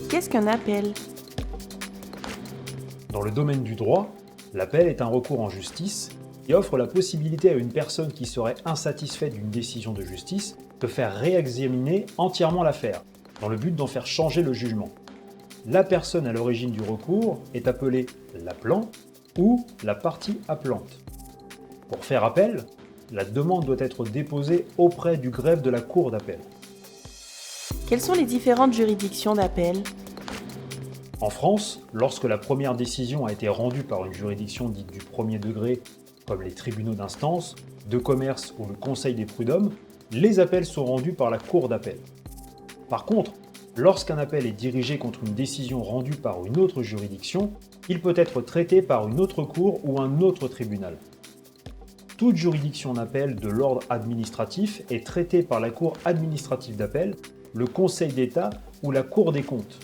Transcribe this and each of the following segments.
Qu'est-ce qu'un appel? Dans le domaine du droit, l'appel est un recours en justice qui offre la possibilité à une personne qui serait insatisfaite d'une décision de justice de faire réexaminer entièrement l'affaire, dans le but d'en faire changer le jugement. La personne à l'origine du recours est appelée l'appelant ou la partie appelante. Pour faire appel, la demande doit être déposée auprès du greffe de la cour d'appel. Quelles sont les différentes juridictions d'appel? En France, lorsque la première décision a été rendue par une juridiction dite du premier degré, comme les tribunaux d'instance, de commerce ou le Conseil des prud'hommes, les appels sont rendus par la cour d'appel. Par contre, lorsqu'un appel est dirigé contre une décision rendue par une autre juridiction, il peut être traité par une autre cour ou un autre tribunal. Toute juridiction d'appel de l'ordre administratif est traitée par la Cour administrative d'appel, le Conseil d'État ou la Cour des comptes.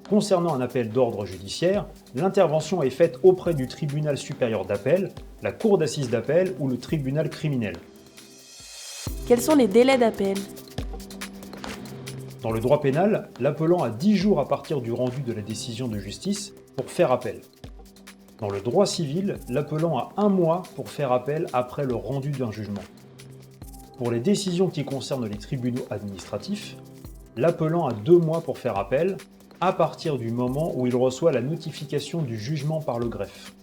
Concernant un appel d'ordre judiciaire, l'intervention est faite auprès du tribunal supérieur d'appel, la Cour d'assises d'appel ou le tribunal criminel. Quels sont les délais d'appel? Dans le droit pénal, l'appelant a 10 jours à partir du rendu de la décision de justice pour faire appel. Dans le droit civil, l'appelant a 1 mois pour faire appel après le rendu d'un jugement. Pour les décisions qui concernent les tribunaux administratifs, l'appelant a 2 mois pour faire appel à partir du moment où il reçoit la notification du jugement par le greffe.